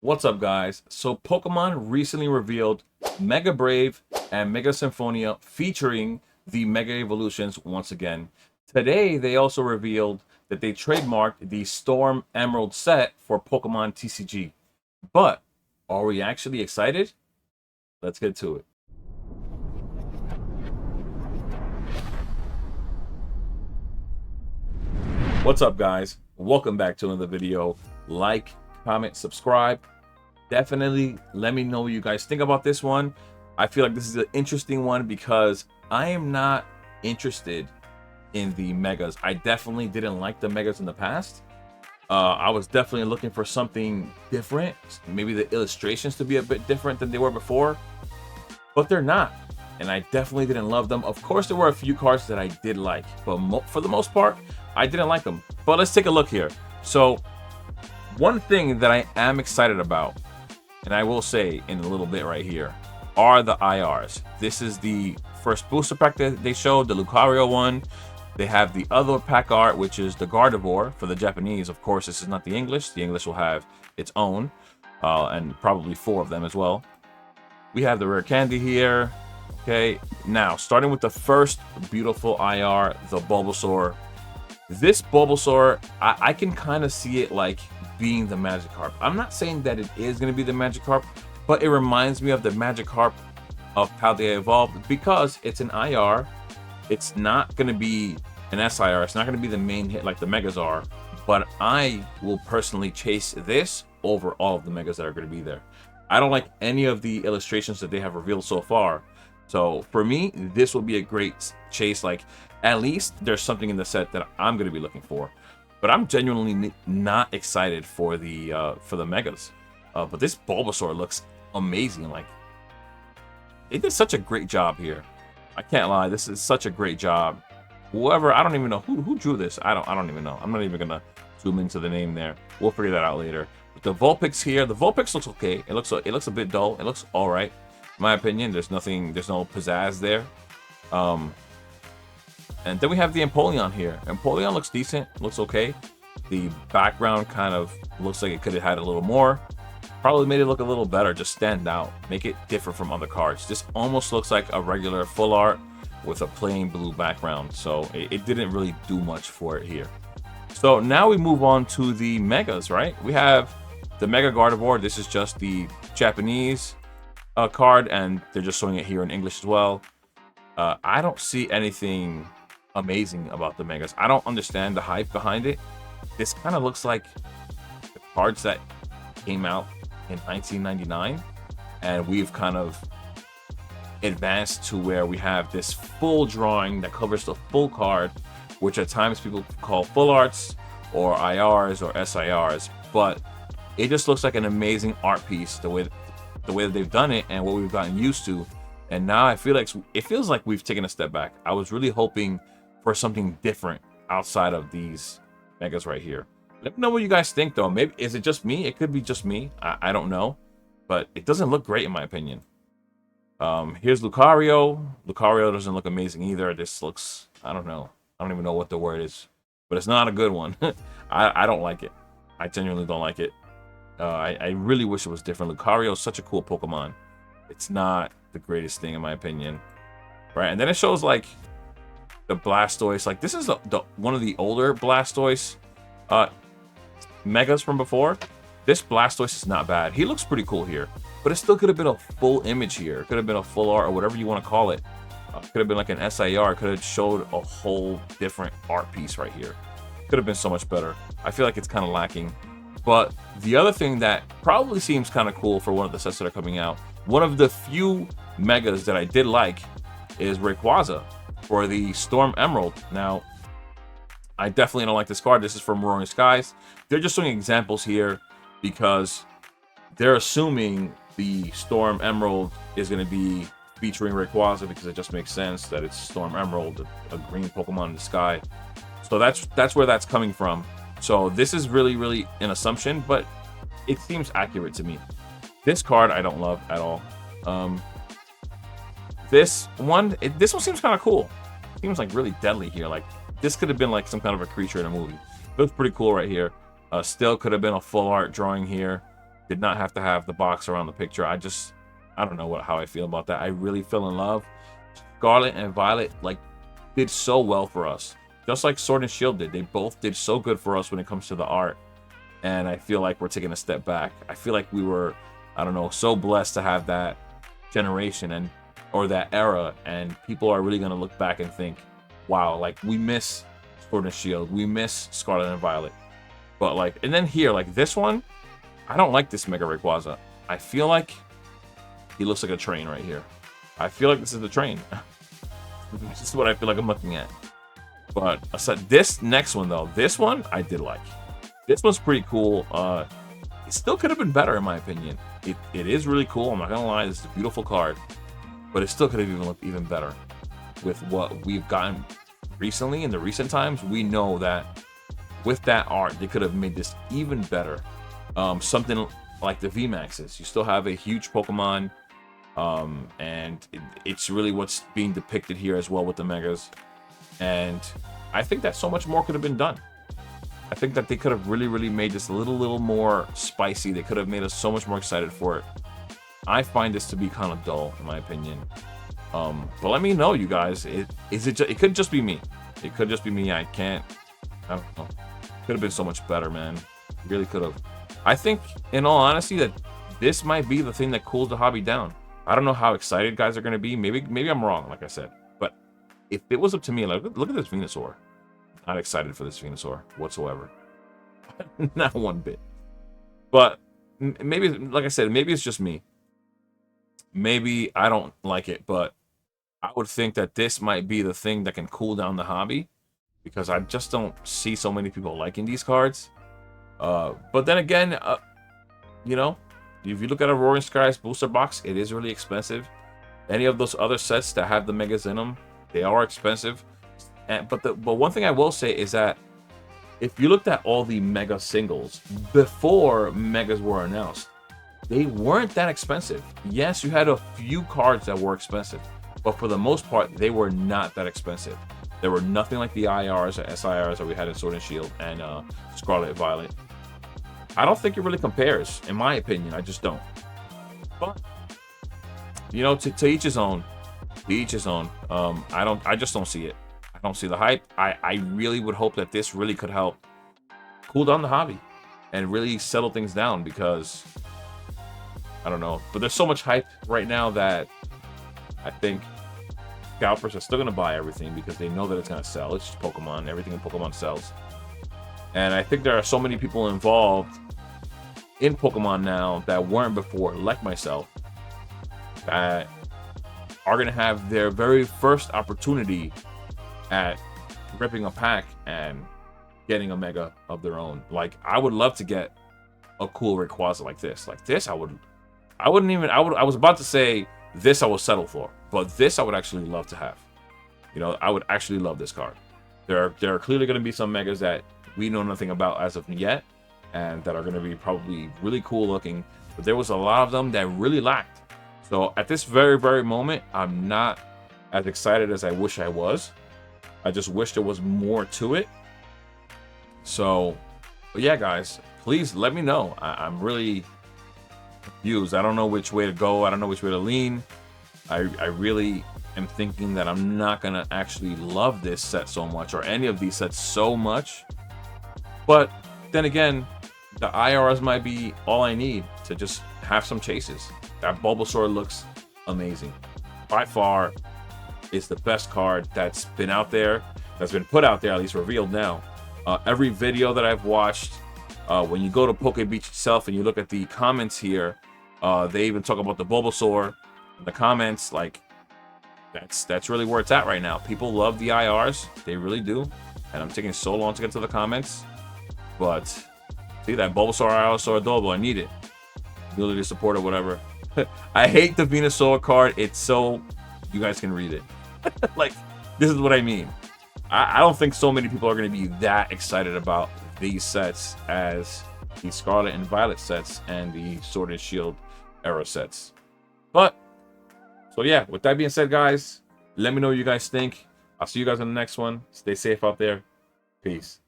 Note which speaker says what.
Speaker 1: What's up, guys? So Pokemon recently revealed Mega Brave and Mega Symphonia featuring the Mega Evolutions once again. Today, they also revealed that they trademarked the Storm Emerald set for Pokemon TCG. But are we actually excited? Let's get to it. What's up, guys? Welcome back to another video. Like, comment, subscribe. Definitely let me know what you guys think about this one. I feel like this is an interesting one because I am not interested in the megas. I definitely didn't like the megas in the past. I was definitely looking for something different, maybe the illustrations to be a bit different than they were before, but they're not, and I definitely didn't love them. Of course, there were a few cards that I did like, but for the most part, I didn't like them. But let's take a look here. So one thing that I am excited about, and I will say in a little bit right here, are the IRs. This is the first booster pack that they showed, the Lucario one. They have the other pack art, which is the Gardevoir for the Japanese. Of course, this is not the English. The English will have its own, and probably 4 of them as well. We have the rare candy here. Okay, now starting with the first beautiful IR, the Bulbasaur. This Bulbasaur, I can kind of see it like being the Magikarp. I'm not saying that it is going to be the Magikarp, but it reminds me of the Magikarp of how they evolved because it's an IR. It's not going to be an SIR. It's not going to be the main hit like the Megas are, but I will personally chase this over all of the Megas that are going to be there. I don't like any of the illustrations that they have revealed so far. So for me, this will be a great chase. Like, at least there's something in the set that I'm going to be looking for. But I'm genuinely not excited for the Megas. But this Bulbasaur looks amazing. Like, they did such a great job here. I can't lie, this is such a great job. Whoever, I don't even know who drew this. I don't even know. I'm not even gonna zoom into the name there. We'll figure that out later. But the Vulpix here, the Vulpix looks okay. It looks a bit dull. It looks all right, in my opinion. There's no pizzazz there. And then we have the Empoleon here. Empoleon looks decent, looks okay. The background kind of looks like it could have had a little more. Probably made it look a little better, just stand out, make it different from other cards. This almost looks like a regular full art with a plain blue background, so it didn't really do much for it here. So now we move on to the Megas, right? We have the Mega Gardevoir. This is just the Japanese card, and they're just showing it here in English as well. I don't see anything amazing about the Megas. I don't understand the hype behind it. This kind of looks like the cards that came out in 1999, and we've kind of advanced to where we have this full drawing that covers the full card, which at times people call full arts or IRs or SIRs, but it just looks like an amazing art piece the way that they've done it and what we've gotten used to. And now it feels like we've taken a step back. I was really hoping for something different outside of these Megas right here. Let me know what you guys think, though. Maybe is it just me? It could be just me. I don't know, but it doesn't look great in my opinion. Here's Lucario. Lucario doesn't look amazing either. This looks, I don't know. I don't even know what the word is, but it's not a good one. I don't like it. I genuinely don't like it. I really wish it was different. Lucario is such a cool Pokemon. It's not the greatest thing in my opinion, right? And then it shows like the Blastoise. Like, this is one of the older Blastoise Megas from before. This Blastoise is not bad. He looks pretty cool here, but it still could have been a full image here. It could have been a full art or whatever you want to call it. Could have been like an SIR. It could have showed a whole different art piece right here. Could have been so much better. I feel like it's kind of lacking. But the other thing that probably seems kind of cool for one of the sets that are coming out, one of the few Megas that I did like, is Rayquaza for the Storm Emerald. Now, I definitely don't like this card. This is from Roaring Skies. They're just showing examples here because they're assuming the Storm Emerald is going to be featuring Rayquaza because it just makes sense that it's Storm Emerald, a green Pokemon in the sky. So that's where that's coming from. So this is really an assumption, but it seems accurate to me. This card I don't love at all. This one seems kind of cool. It seems like really deadly here. Like, this could have been like some kind of a creature in a movie. Looks pretty cool right here. Still could have been a full art drawing here. Did not have to have the box around the picture. I don't know how I feel about that. I really fell in love. Scarlet and Violet like did so well for us, just like Sword and Shield did. They both did so good for us when it comes to the art, and I feel like we're taking a step back. I feel like we were, I don't know, so blessed to have that generation or that era, and people are really gonna look back and think, wow, like we miss Sword and Shield, we miss Scarlet and Violet. But like, and then here, like this one, I don't like this Mega Rayquaza. I feel like he looks like a train right here. I feel like this is the train. This is what I feel like I'm looking at. But aside this next one though, this one I did like. This one's pretty cool. It still could have been better in my opinion. It is really cool. I'm not gonna lie, this is a beautiful card, but it still could have even looked even better with what we've gotten recently in the recent times. We know that with that art, they could have made this even better. Something like the VMAXs. You still have a huge Pokemon, and it's really what's being depicted here as well with the Megas. And I think that so much more could have been done. I think that they could have really made this a little more spicy. They could have made us so much more excited for it. I find this to be kind of dull, in my opinion. But let me know, you guys. It could just be me. It could just be me. I don't know. Could have been so much better, man. Really could have. I think, in all honesty, that this might be the thing that cools the hobby down. I don't know how excited guys are going to be. Maybe I'm wrong, like I said. But if it was up to me, like, look at this Venusaur. Not excited for this Venusaur whatsoever. Not one bit. But maybe, like I said, maybe it's just me. Maybe I don't like it, but I would think that this might be the thing that can cool down the hobby, because I just don't see so many people liking these cards. But then again, you know, if you look at a Roaring Skies booster box, it is really expensive. Any of those other sets that have the Megas in them, they are expensive. But one thing I will say is that if you looked at all the Mega singles before Megas were announced, they weren't that expensive. Yes, you had a few cards that were expensive, but for the most part, they were not that expensive. There were nothing like the IRs or SIRs that we had in Sword and Shield and Scarlet and Violet. I don't think it really compares, in my opinion. I just don't. But you know, to each his own. To each his own. I just don't see it. I don't see the hype. I really would hope that this really could help cool down the hobby and really settle things down, because I don't know. But there's so much hype right now that I think scalpers are still going to buy everything because they know that it's going to sell. It's just Pokemon. Everything in Pokemon sells. And I think there are so many people involved in Pokemon now that weren't before, like myself, that are going to have their very first opportunity at ripping a pack and getting a Mega of their own. Like, I would love to get a cool Rayquaza like this. Like this, I was about to say this I will settle for, but this I would actually love to have. You know, I would actually love this card. There are clearly going to be some Megas that we know nothing about as of yet, and that are going to be probably really cool looking, but there was a lot of them that really lacked. So at this very moment, I'm not as excited as I wish I was. I just wish there was more to it. So, but yeah, guys, please let me know. I'm really confused. I don't know which way to go. I don't know which way to lean. I really am thinking that I'm not going to actually love this set so much, or any of these sets so much. But then again, the IRs might be all I need to just have some chases. That Bulbasaur looks amazing. By far, it's the best card that's been out there, that's been put out there, at least revealed now. Every video that I've watched, when you go to Poke Beach itself and you look at the comments here, they even talk about the Bulbasaur in the comments. Like, that's really where it's at right now. People love the IRs, they really do, and I'm taking so long to get to the comments. But see, that Bulbasaur IR is so adorable. I need it. Ability to support or whatever. I hate the Venusaur card. It's so, you guys can read it. Like, this is what I mean. I don't think so many people are going to be that excited about these sets as the Scarlet and Violet sets and the Sword and Shield era sets. But, so yeah, with that being said, guys, let me know what you guys think. I'll see you guys in the next one. Stay safe out there. Peace.